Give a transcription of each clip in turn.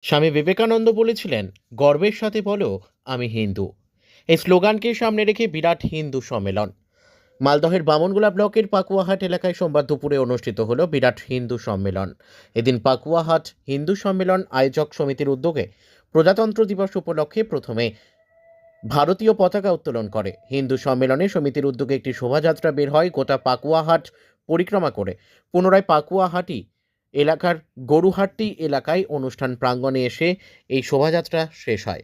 স্বামী বিবেকানন্দ বলেছিলেন, গর্বের সাথে বলো আমি হিন্দু। এই স্লোগানকে সামনে রেখে বিরাট হিন্দু সম্মেলন মালদহের বামনগোলা ব্লকের পাকুয়াহাট এলাকায় সোমবার দুপুরে অনুষ্ঠিত হলো বিরাট হিন্দু সম্মেলন। এদিন পাকুয়াহাট হিন্দু সম্মেলন আয়োজক সমিতির উদ্যোগে প্রজাতন্ত্র দিবস উপলক্ষে প্রথমে ভারতীয় পতাকা উত্তোলন করে। হিন্দু সম্মেলনে সমিতির উদ্যোগে একটি শোভাযাত্রা বের হয় গোটা পাকুয়াহাট পরিক্রমা করে পুনরায় পাকুয়াহাটি এলাকার গরুহাট্টি এলাকায় অনুষ্ঠান প্রাঙ্গণে এসে এই শোভাযাত্রা শেষ হয়।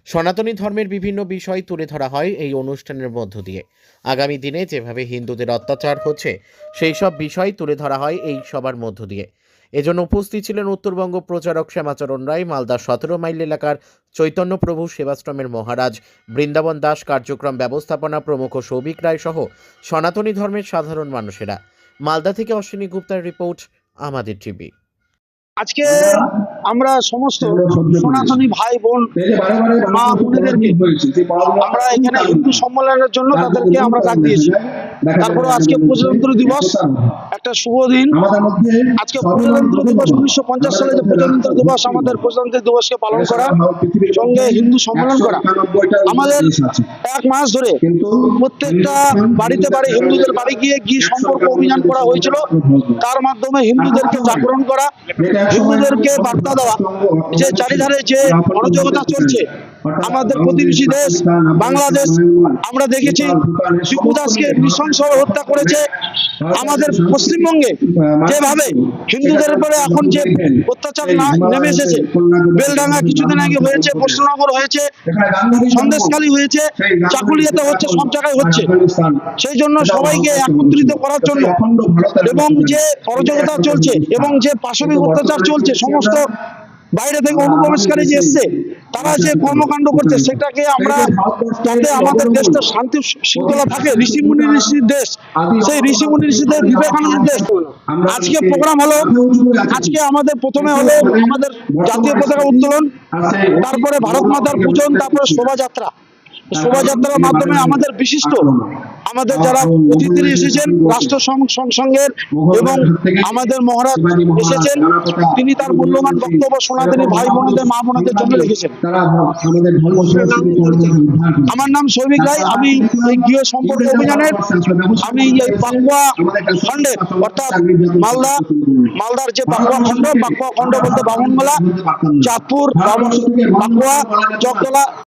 সনাতনী ধর্মের বিভিন্ন বিষয় তুলে ধরা হয় এই অনুষ্ঠানের মধ্য দিয়ে। আগামী দিনে যেভাবে হিন্দুদের অত্যাচার হচ্ছে সেই সব বিষয় তুলে ধরা হয় এই সবার মধ্য দিয়ে। এজন্য উপস্থিত ছিলেন উত্তরবঙ্গ প্রচারক শ্যামাচরণ রায়, মালদা 17 মাইল এলাকার চৈতন্য প্রভু সেবাশ্রমের মহারাজ, বৃন্দাবন দাস কার্যক্রম ব্যবস্থাপনা প্রমুখ সৌভিক রায় সহ সনাতনী ধর্মের সাধারণ মানুষেরা। মালদা থেকে অশ্বিনী গুপ্তার রিপোর্ট, আমাদের টিভি। আজকে আমরা সমস্ত সনাতনী ভাই বোন মা বোনেদেরকে আমরা এখানে হিন্দু সম্মেলনের জন্য তাদেরকে আমরা ডাক দিয়েছি। তারপরে আজকে প্রজাতন্ত্র দিবস একটা শুভ দিন। আজকে প্রজাতন্ত্র দিবস 1950 সালে যে প্রজাতন্ত্র দিবস, আমাদের প্রজাতন্ত্র দিবসকে পালন করা সঙ্গে হিন্দু সম্মেলন করা। আমাদের এক মাস ধরে প্রত্যেকটা বাড়িতে বাড়ি হিন্দুদের বাড়ি গিয়ে সম্পর্ক অভিযান করা হয়েছিল। তার মাধ্যমে হিন্দুদেরকে জাগরণ করা, হিন্দুদেরকে বার্তা দেওয়া যে চারিধারে যে অরাজকতা চলছে। আমাদের প্রতিবেশী দেশ বাংলাদেশ আমরা দেখেছি শিবু দাসকে নৃশংসভাবে হত্যা করেছে। আমাদের পশ্চিমবঙ্গে যেভাবে হিন্দুদের উপরে এখন যে অত্যাচার নেমে এসেছে, বেলডাঙ্গা কিছুদিন আগে হয়েছে, কৃষ্ণনগর হয়েছে, সন্দেশখালী হয়েছে, চাকুলিয়াতে হচ্ছে, সব জায়গায় হচ্ছে। সেই জন্য সবাইকে একত্রিত করার জন্য এবং যে অরাজকতা চলছে এবং যে পাশবিক অত্যাচার চলছে, সমস্ত বাইরে থেকে অনুপ্রবেশকারী যে এসছে তারা যে কর্মকাণ্ড করছে সেটাকে আমরা, যাতে আমাদের দেশটা শান্তি শৃঙ্খলা থাকে। ঋষিমুনি ঋষির দেশ, সেই ঋষিমুনি ঋষিদের বিবেকানন্দের দেশ। আজকে প্রোগ্রাম হলো, আজকে আমাদের প্রথমে হলো আমাদের জাতীয় পতাকা উত্তোলন, তারপরে ভারত মাতার পূজন, তারপরে শোভাযাত্রা। শোভাযাত্রার মাধ্যমে আমাদের বিশিষ্ট আমাদের যারা অতিথি এসেছেন, রাষ্ট্র সংসঙ্গের এবং আমাদের মহারাজ এসেছেন, তিনি তার মূল্যবান বক্তব্য সনাতনী ভাই বোনদের মা বোনদের জন্য রেখেছেন। আমার নাম সৌভিক রায়, আমি এই গৃহ সম্পর্ক অভিযানের, আমি এই পাকুয়া খণ্ডের অর্থাৎ মালদার যে পাকুয়া খণ্ড বলতে বামনগোলা, চাঁদপুর, পাকুয়া, চকতলা